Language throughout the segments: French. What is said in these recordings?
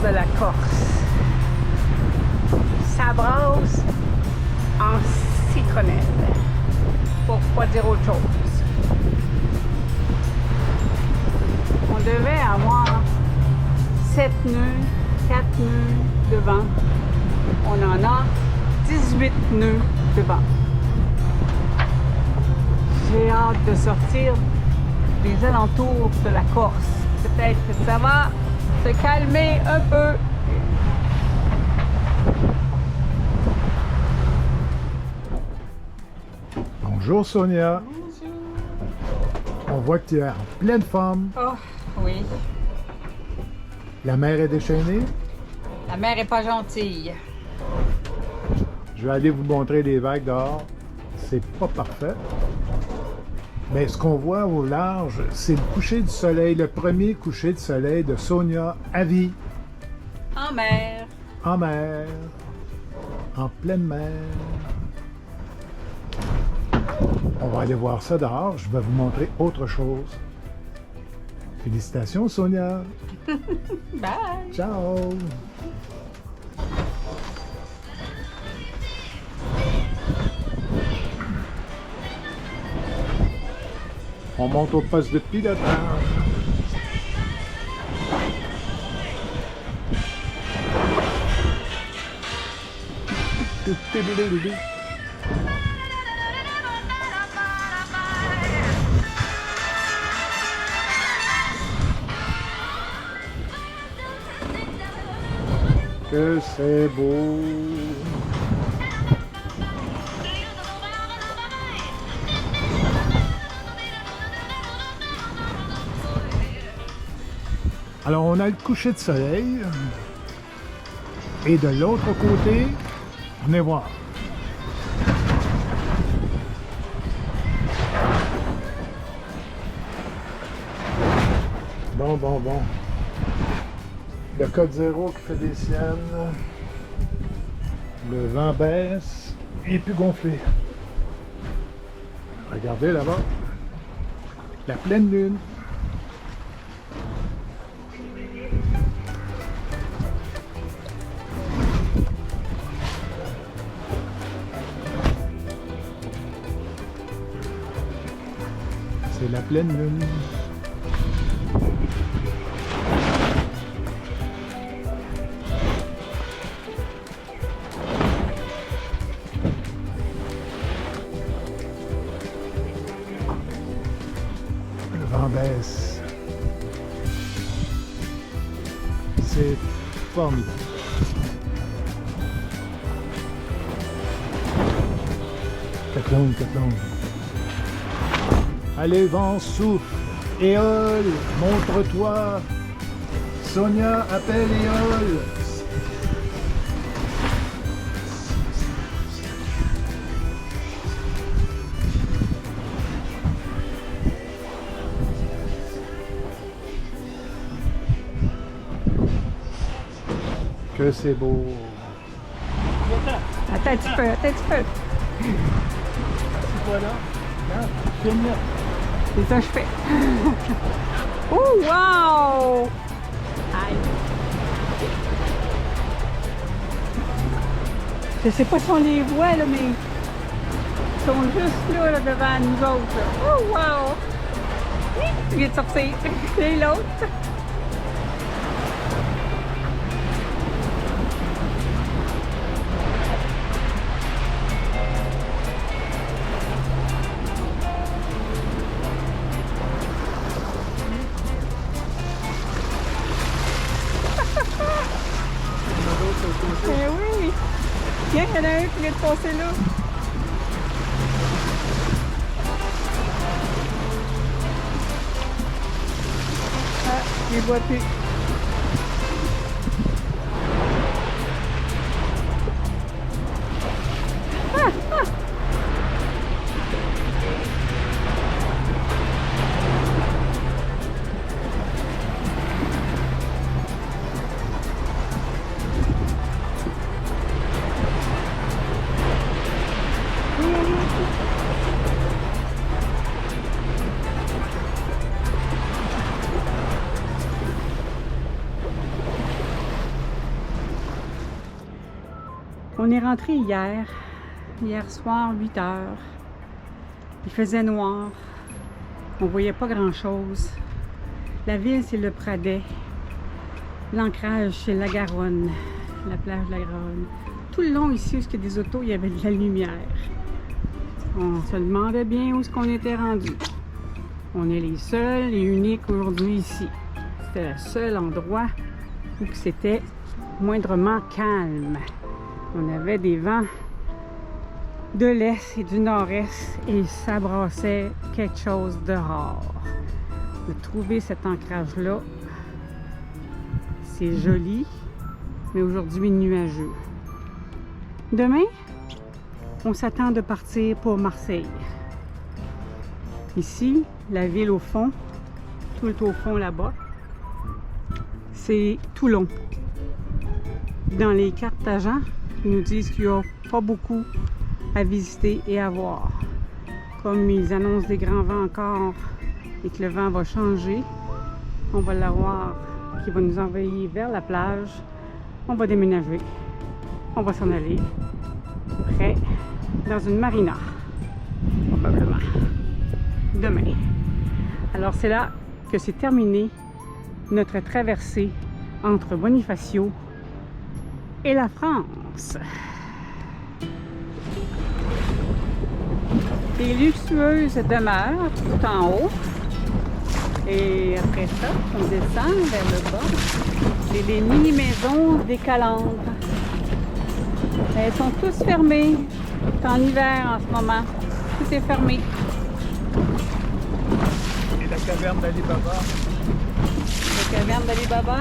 de la Corse. Ça brasse en citronnelle, pour pas dire autre chose. On devait avoir 7 nœuds, 4 nœuds de vent. On en a 18 nœuds de vent. J'ai hâte de sortir des alentours de la Corse. Peut-être que ça va se calmer un peu. Bonjour Sonia. Bonjour. On voit que tu es en pleine forme. Oh, oui. La mer est déchaînée. La mer est pas gentille. Je vais aller vous montrer les vagues dehors. C'est pas parfait. Mais ce qu'on voit au large, c'est le coucher du soleil, le premier coucher de soleil de Sonia à vie, En mer. en mer, en pleine mer. On va aller voir ça dehors. Je vais vous montrer autre chose. Félicitations, Sonia. Bye. Ciao. On monte au poste de pilotage. Que c'est beau. Alors, on a le coucher de soleil. Et de l'autre côté, venez voir. Bon. Le code zéro qui fait des siennes. Le vent baisse. Et puis gonflé. Regardez là-bas. La pleine lune. C'est la pleine lune. Le vent baisse. C'est formidable. Cathlon. Allez, vent, souffle. Éole, montre-toi. Sonia, appelle Éole. Que c'est beau. Attends un petit peu. C'est quoi là? Là, filme là. C'est ça que je fais. Oh, wow! Aïe. Je sais pas si on les voit, là, mais ils sont juste là devant nous autres. Là. Oh, wow! Il vient de sortir. Et l'autre. Eh oui! Tiens, il y en a un qui vient de passer là. Ah, il ne voit plus. On est rentré hier soir, 8 heures. Il faisait noir. On voyait pas grand-chose. La ville, c'est le Pradet. L'ancrage, c'est la Garonne. La plage de la Garonne. Tout le long ici, où il y a des autos, il y avait de la lumière. On se demandait bien où est-ce qu'on était rendu. On est les seuls et uniques aujourd'hui ici. C'était le seul endroit où c'était moindrement calme. On avait des vents de l'est et du nord-est et ça brassait quelque chose de rare. De trouver cet ancrage-là, c'est joli, mais aujourd'hui nuageux. Demain, on s'attend de partir pour Marseille. Ici, la ville au fond, tout au fond là-bas, c'est Toulon. Dans les cartes agents, ils nous disent qu'il n'y a pas beaucoup à visiter et à voir. Comme ils annoncent des grands vents encore et que le vent va changer, on va l'avoir qui va nous envoyer vers la plage. On va déménager. On va s'en aller près dans une marina, probablement, demain. Alors c'est là que c'est terminé notre traversée entre Bonifacio et la France. Des luxueuses demeures tout en haut. Et après ça, on descend vers le bas. C'est des mini-maisons des calandres. Elles sont tous fermées. C'est en hiver en ce moment. Tout est fermé. Et la caverne d'Ali Baba. La caverne d'Ali Baba.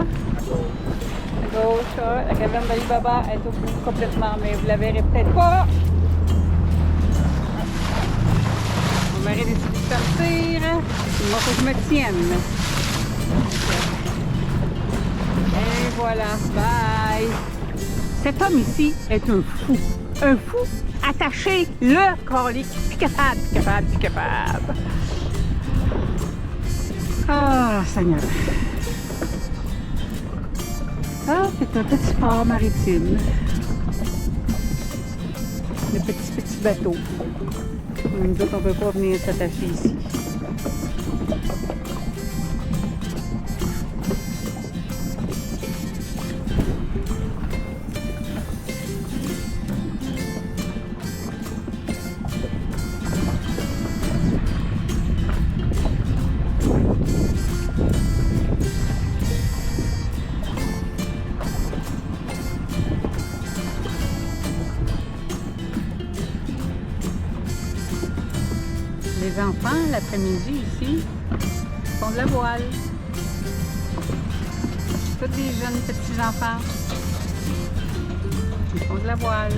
À gauche, la caverne d'Ali Baba est au bout complètement, mais vous la verrez peut-être pas. Mon mari décide de sortir. Il faut que je me tienne. Et voilà, bye. Cet homme ici est un fou. Un fou attaché, le colique. Plus capable, plus capable, plus capable. Ah, Seigneur. Ah, c'est un petit port maritime. Le petit bateau. Nous autres, on ne peut pas venir s'attacher ici. Les enfants, l'après-midi ici, font de la voile. Tous des jeunes petits enfants. Ils font de la voile.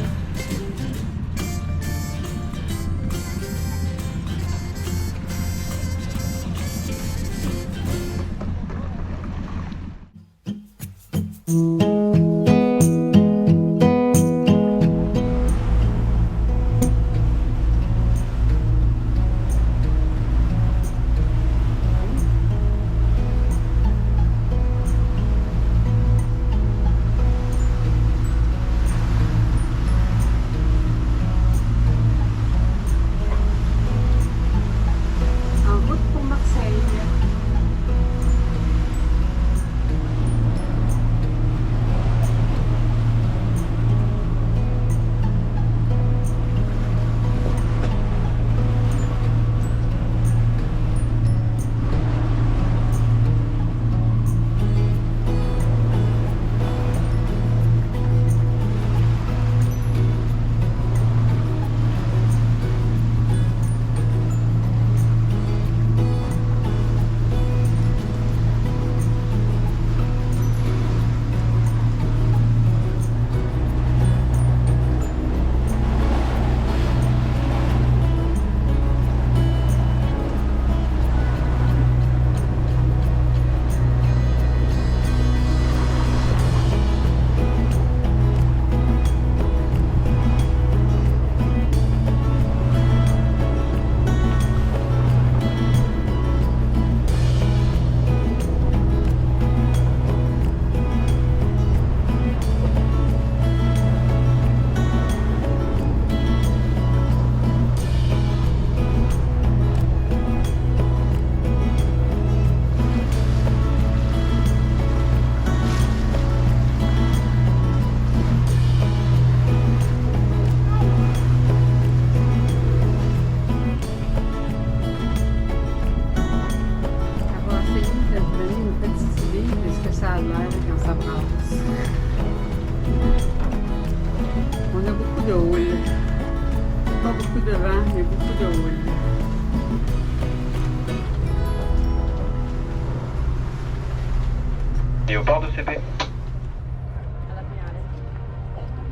Et au port de CP.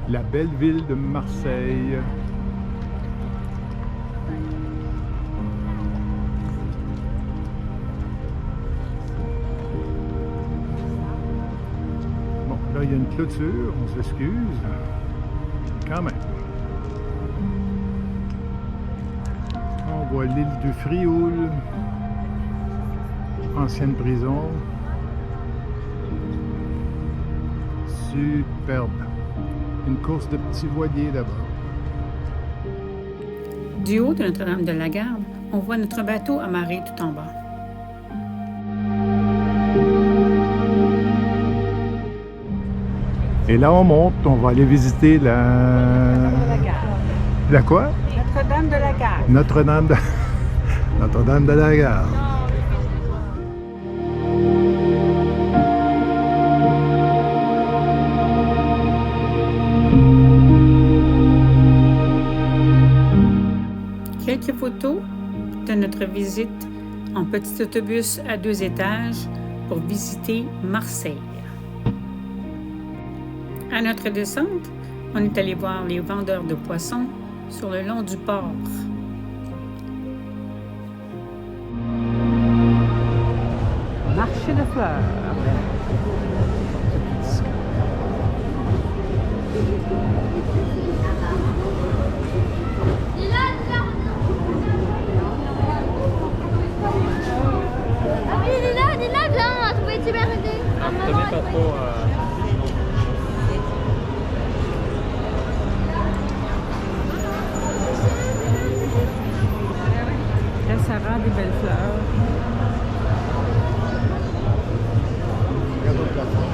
La belle ville de Marseille. Bon, là, il y a une clôture, on s'excuse. Quand même. On voit l'île du Frioul. Ancienne prison. Superbe. Une course de petits voiliers là-bas. Du haut de Notre-Dame-de-la-Garde, on voit notre bateau amarré tout en bas. Et là, on monte, on va aller visiter la... La quoi? Notre-Dame-de-la-Garde. Notre-Dame de... Notre-Dame de la Garde. Quelques photos de notre visite en petit autobus à 2 étages pour visiter Marseille. À notre descente, on est allé voir les vendeurs de poissons sur le long du port. Marché de fleurs. Ah oui, il est là, viens, trouver Tiberdé. Ne mets pas trop. Là, ça rend des belles fleurs. Regarde le plafond.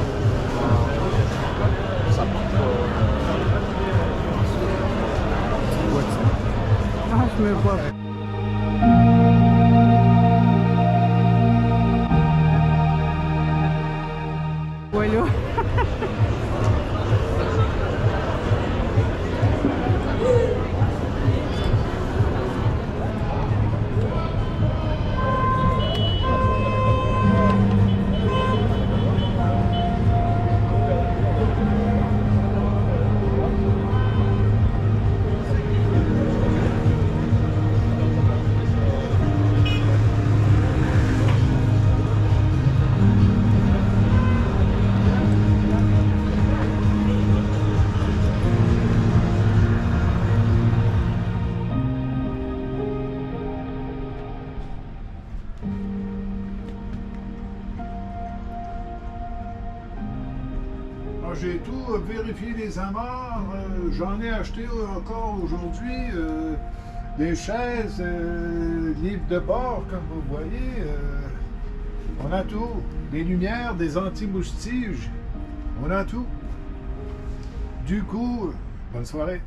Ça prend pas. Tu vois ça? Ah, je me vois. Voilà. J'ai tout vérifié les amarres. J'en ai acheté encore aujourd'hui. Des chaises, livres de bord, comme vous voyez. On a tout. Des lumières, des anti-moustiges. On a tout. Du coup, bonne soirée.